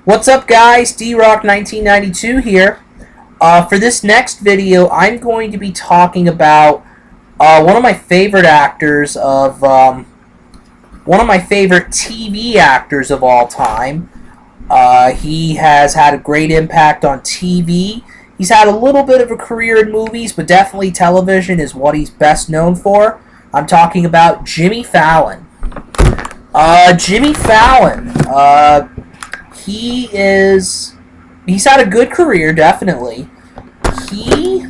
What's up, guys? D-Rock 1992 here. For this next video, I'm going to be talking about one of my favorite actors of one of my favorite TV actors of all time. He has had a great impact on TV. He's had a little bit of a career in movies, but definitely television is what he's best known for. I'm talking about Jimmy Fallon. Jimmy Fallon. He's had a good career, definitely. He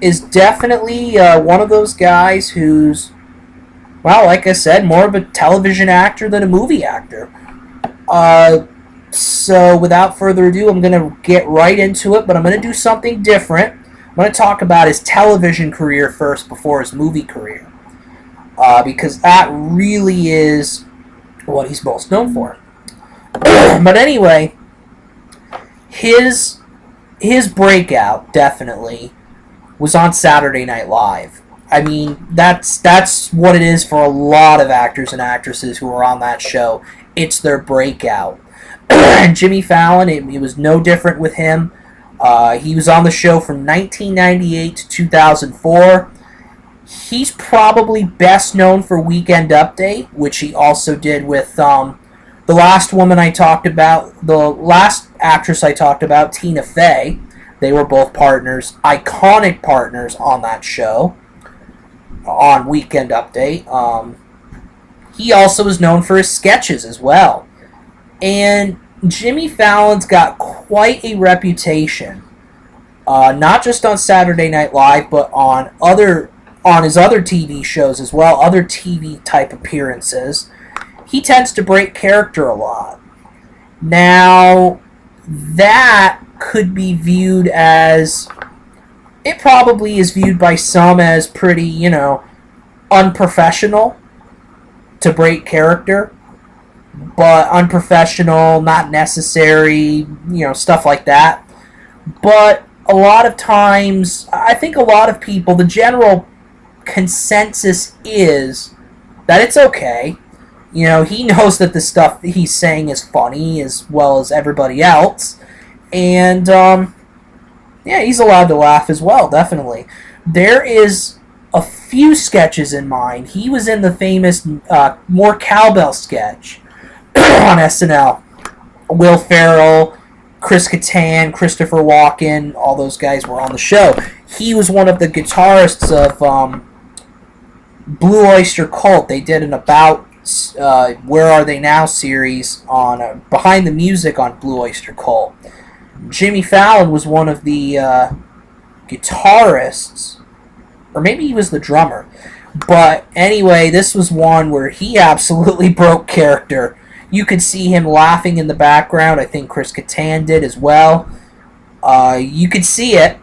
is definitely one of those guys who's, well, like I said, more of a television actor than a movie actor. So without further ado, I'm going to get right into it, but I'm going to do something different. I'm going to talk about his television career first before his movie career. Because that really is what he's most known for. But anyway, his breakout definitely was on Saturday Night Live. I mean, that's what it is for a lot of actors and actresses who are on that show. It's their breakout. And Jimmy Fallon, it was no different with him. He was on the show from 1998 to 2004. He's probably best known for Weekend Update, which he also did with the last woman I talked about, the last actress I talked about, Tina Fey. They were both partners, iconic partners on that show, on Weekend Update. He also is known for his sketches as well. And Jimmy Fallon's got quite a reputation, not just on Saturday Night Live, but on his other TV shows as well, other TV type appearances. He tends to break character a lot. Now, that could be viewed as, it probably is viewed by some as pretty, unprofessional to break character, but unprofessional, not necessary, stuff like that. But a lot of times, I think a lot of people, the general consensus is that it's okay. He knows that the stuff he's saying is funny as well as everybody else. And, yeah, he's allowed to laugh as well, definitely. There is a few sketches in mind. He was in the famous More Cowbell sketch on SNL. Will Ferrell, Chris Kattan, Christopher Walken, all those guys were on the show. He was one of the guitarists of Blue Oyster Cult. They did an About Where Are They Now series on Behind the Music on Blue Oyster Cult. Jimmy Fallon was one of the guitarists, or maybe he was the drummer. But anyway, this was one where he absolutely broke character. You could see him laughing in the background. I think Chris Kattan did as well. You could see it,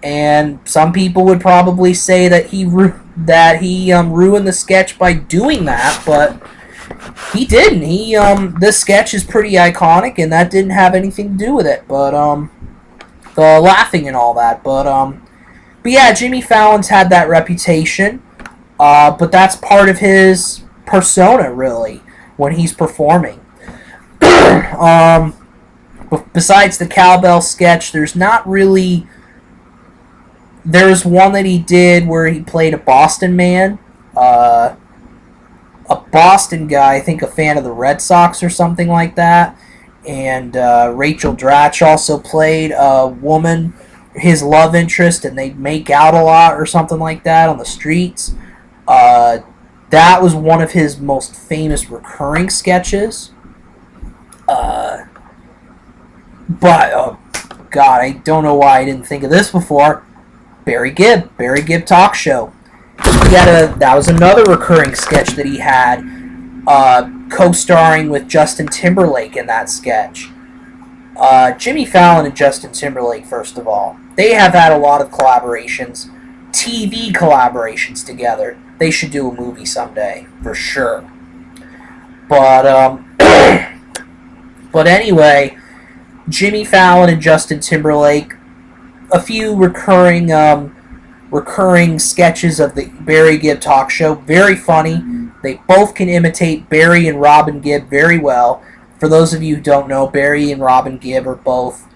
and some people would probably say that he ruined the sketch by doing that, but he didn't. This sketch is pretty iconic, and that didn't have anything to do with it. But the laughing and all that. But yeah, Jimmy Fallon's had that reputation. But that's part of his persona, really, when he's performing. Besides the cowbell sketch, there's not really. There's one that he did where he played a Boston man, a Boston guy, I think a fan of the Red Sox or something like that. And Rachel Dratch also played a woman, his love interest, and they'd make out a lot or something like that on the streets. That was one of his most famous recurring sketches. But, oh, God, I don't know why I didn't think of this before. Barry Gibb Talk Show. That was another recurring sketch that he had, co-starring with Justin Timberlake in that sketch. Jimmy Fallon and Justin Timberlake, first of all, they have had a lot of collaborations, TV collaborations together. They should do a movie someday, for sure. But, but anyway, Jimmy Fallon and Justin Timberlake, a few recurring sketches of the Barry Gibb Talk Show. Very funny. They both can imitate Barry and Robin Gibb very well. For those of you who don't know, Barry and Robin Gibb are both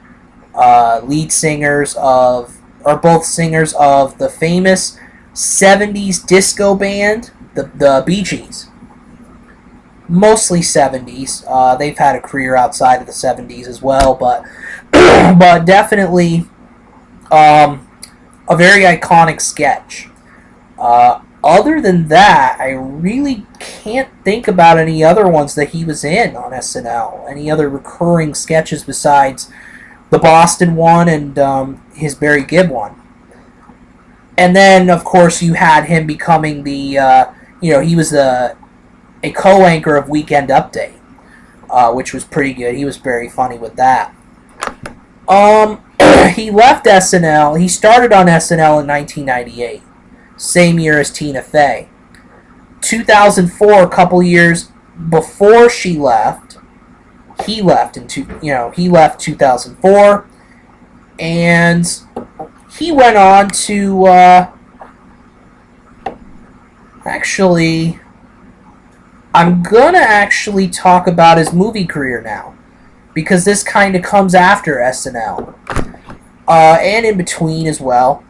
both singers of the famous 70s disco band, the Bee Gees. Mostly 70s. They've had a career outside of the 70s as well, but but definitely a very iconic sketch. Other than that, I really can't think about any other ones that he was in on SNL. Any other recurring sketches besides the Boston one and his Barry Gibb one. And then, of course, you had him becoming he was a co-anchor of Weekend Update, which was pretty good. He was very funny with that. He left SNL. He started on SNL in 1998. Same year as Tina Fey. 2004, a couple years before she left, he left 2004, and he went on to I'm gonna actually talk about his movie career now, because this kind of comes after SNL, and in between as well.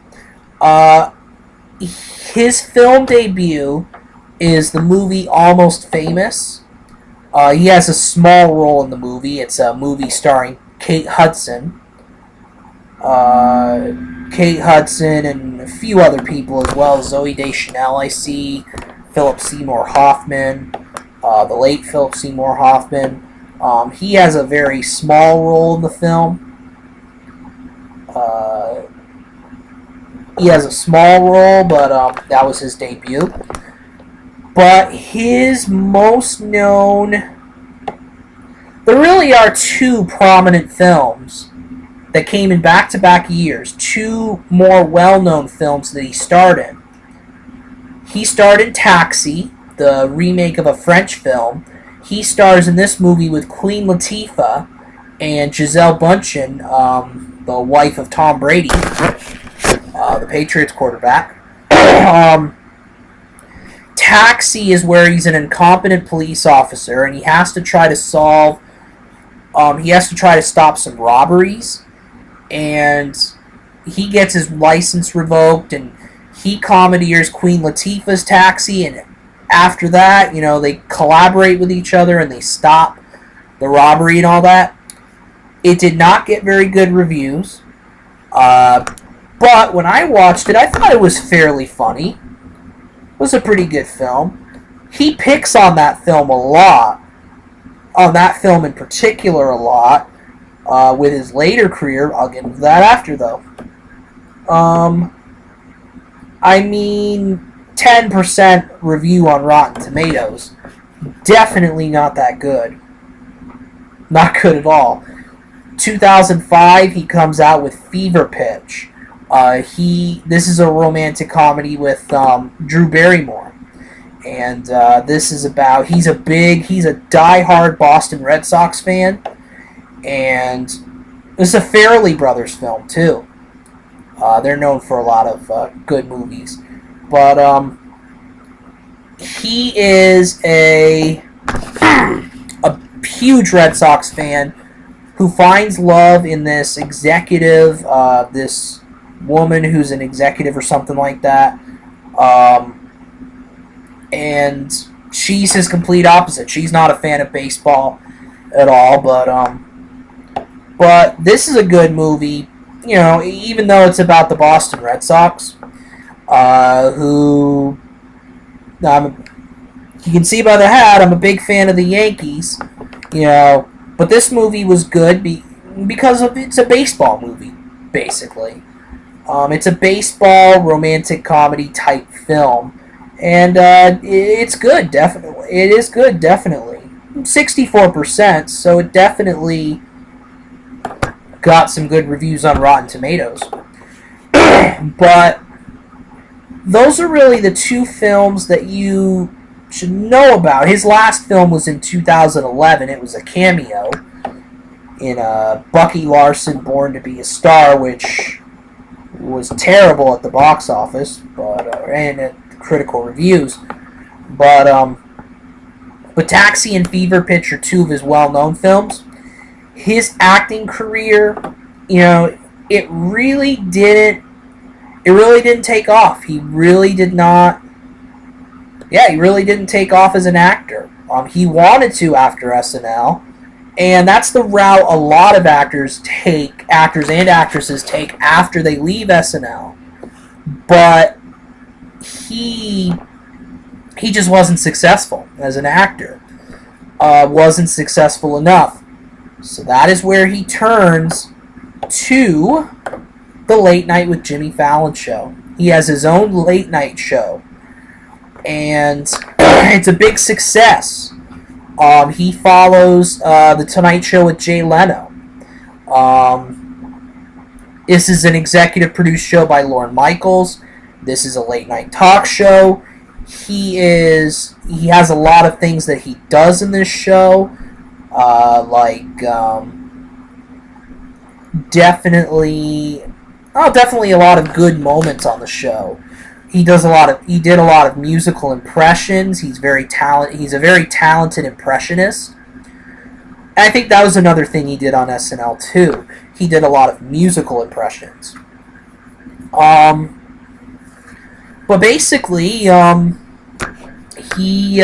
His film debut is the movie Almost Famous. He has a small role in the movie. It's a movie starring Kate Hudson. Kate Hudson and a few other people as well. Zooey Deschanel, I see. Philip Seymour Hoffman. The late Philip Seymour Hoffman. He has a very small role in the film. He has a small role, but that was his debut. But his most known... There really are two prominent films that came in back-to-back years. Two more well-known films that he starred in. He starred in Taxi, the remake of a French film. He stars in this movie with Queen Latifah and Gisele Bündchen, the wife of Tom Brady, the Patriots quarterback. Taxi is where he's an incompetent police officer, and he has to try to stop some robberies, and he gets his license revoked, and he commandeers Queen Latifah's taxi, and after that, they collaborate with each other, and they stop the robbery and all that. It did not get very good reviews, but when I watched it, I thought it was fairly funny. It was a pretty good film. He picks on that film a lot, on that film in particular a lot, with his later career. I'll get into that after, though. 10% review on Rotten Tomatoes. Definitely not that good. Not good at all. 2005, he comes out with Fever Pitch. This is a romantic comedy with Drew Barrymore. And this is about, he's a die-hard Boston Red Sox fan. And this is a Farrelly Brothers film, too. They're known for a lot of good movies. But he is a huge Red Sox fan who finds love in this executive, this woman who's an executive or something like that. And she's his complete opposite. She's not a fan of baseball at all, but this is a good movie, even though it's about the Boston Red Sox, who, you can see by the hat, I'm a big fan of the Yankees, but this movie was good because it's a baseball movie, basically. It's a baseball romantic comedy type film, and it's good, definitely. It is good, definitely. 64%, so it definitely got some good reviews on Rotten Tomatoes. But those are really the two films that you should know about. His last film was in 2011. It was a cameo in Bucky Larson, Born to Be a Star, which was terrible at the box office, and at critical reviews. But but Taxi and Fever Pitch are two of his well-known films. His acting career, it really didn't take off. He really did not. Yeah, he really didn't take off as an actor. He wanted to after SNL, and that's the route a lot of actors and actresses take after they leave SNL. But he just wasn't successful as an actor. Wasn't successful enough. So that is where he turns to the Late Night with Jimmy Fallon show. He has his own late night show, and it's a big success. He follows the Tonight Show with Jay Leno. This is an executive produced show by Lorne Michaels. This is a late night talk show. He has a lot of things that he does in this show, definitely a lot of good moments on the show. He did a lot of musical impressions. He's a very talented impressionist. And I think that was another thing he did on SNL too. He did a lot of musical impressions. But basically, he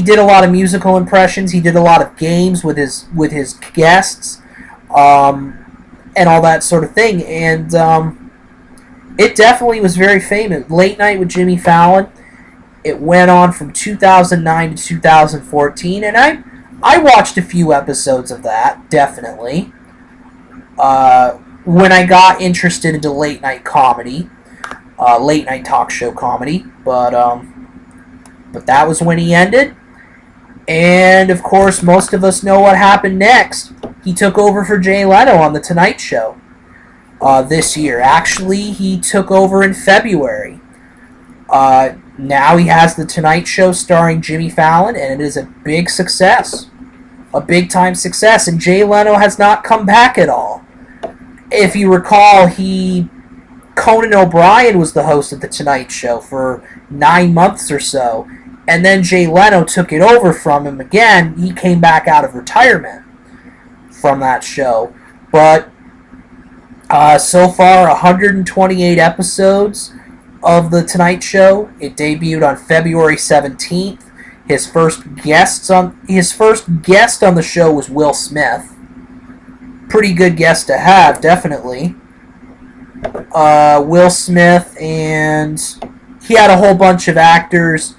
did a lot of musical impressions. He did a lot of games with his guests, and all that sort of thing. And it definitely was very famous. Late Night with Jimmy Fallon. It went on from 2009 to 2014, and I watched a few episodes of that, definitely. When I got interested into late night comedy, late night talk show comedy, but that was when he ended. And of course, most of us know what happened next. He took over for Jay Leno on The Tonight Show this year. Actually, he took over in February. Now he has The Tonight Show starring Jimmy Fallon, and it is a big success. A big-time success, and Jay Leno has not come back at all. If you recall, Conan O'Brien was the host of The Tonight Show for 9 months or so, and then Jay Leno took it over from him again. He came back out of retirement from that show. But so far, 128 episodes of The Tonight Show. It debuted on February 17th. His first guest on the show was Will Smith. Pretty good guest to have, definitely. Will Smith, and he had a whole bunch of actors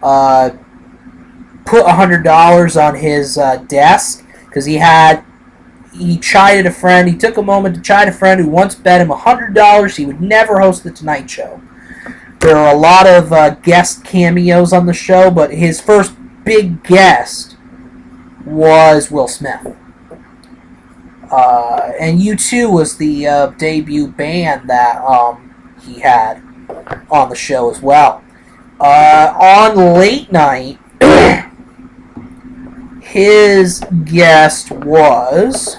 put $100 on his desk because he chided a friend. He took a moment to chide a friend who once bet him $100 he would never host The Tonight Show. There are a lot of guest cameos on the show, but his first big guest was Will Smith. And U2 was the debut band that he had on the show as well. On Late Night, his guest was...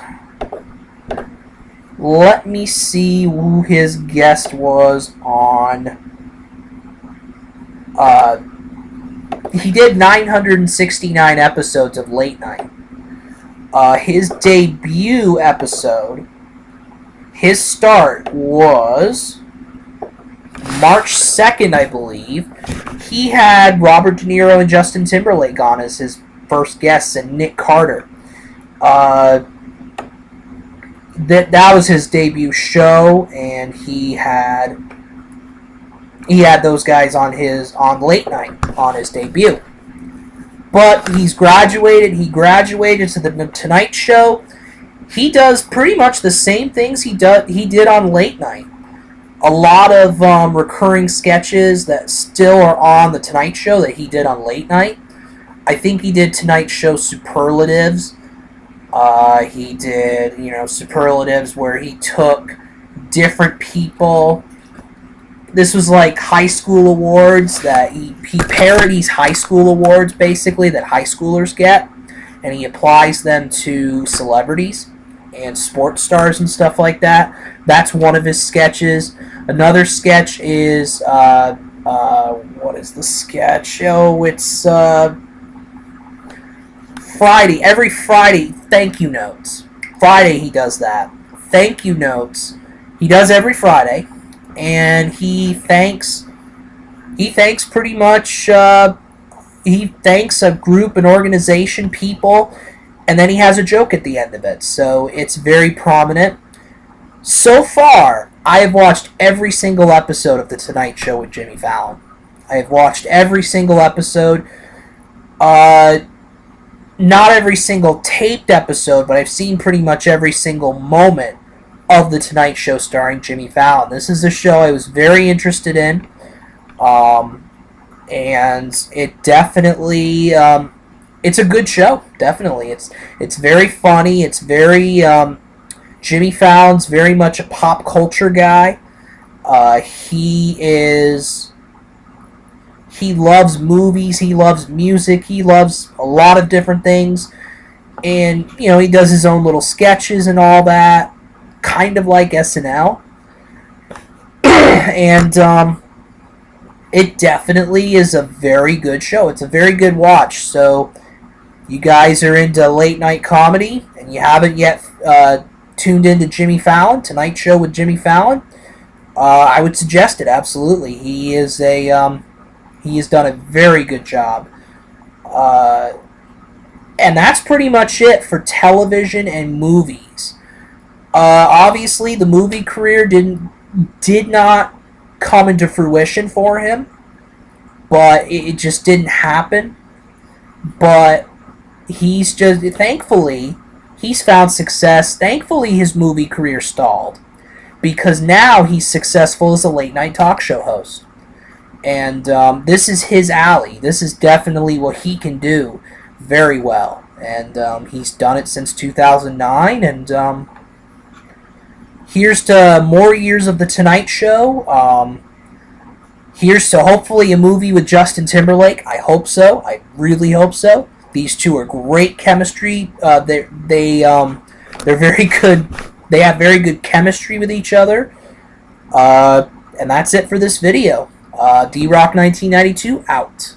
Let me see who his guest was on... he did 969 episodes of Late Night. His debut episode, his start was March 2nd, I believe. He had Robert De Niro and Justin Timberlake on as his first guests, and Nick Carter. That was his debut show, and he had those guys on Late Night on his debut. But he's graduated. He graduated to the Tonight Show. He does pretty much the same things he did on Late Night. A lot of recurring sketches that still are on the Tonight Show that he did on Late Night. I think he did Tonight Show superlatives. He did, superlatives where he took different people. This was like high school awards that he parodies high school awards, basically, that high schoolers get, and he applies them to celebrities and sports stars and stuff like that. That's one of his sketches. Another sketch is What is the sketch? Oh, it's Friday. Every Friday, thank you notes. Friday he does that. Thank you notes. He does every Friday, and he thanks pretty much. He thanks a group, an organization, people, and then he has a joke at the end of it. So it's very prominent. So far, I have watched every single episode of The Tonight Show with Jimmy Fallon. I have watched every single episode. Not every single taped episode, but I've seen pretty much every single moment of The Tonight Show starring Jimmy Fallon. This is a show I was very interested in. And it definitely, it's a good show. Definitely. It's very funny. It's very, Jimmy Fallon's very much a pop culture guy. He loves movies, he loves music, he loves a lot of different things. And, he does his own little sketches and all that, kind of like SNL. And it definitely is a very good show. It's a very good watch. So, you guys are into late night comedy, and you haven't yet tuned into Jimmy Fallon, Tonight Show with Jimmy Fallon, I would suggest it, absolutely. He has done a very good job. And that's pretty much it for television and movies. Obviously, the movie career did not come into fruition for him, but it just didn't happen. But thankfully, he's found success. Thankfully, his movie career stalled, because now he's successful as a late night talk show host. And this is his alley. This is definitely what he can do very well. And he's done it since 2009. And here's to more years of The Tonight Show. Here's to hopefully a movie with Justin Timberlake. I hope so. I really hope so. These two are great chemistry. They're very good. They have very good chemistry with each other. And that's it for this video. D-Rock 1992 out.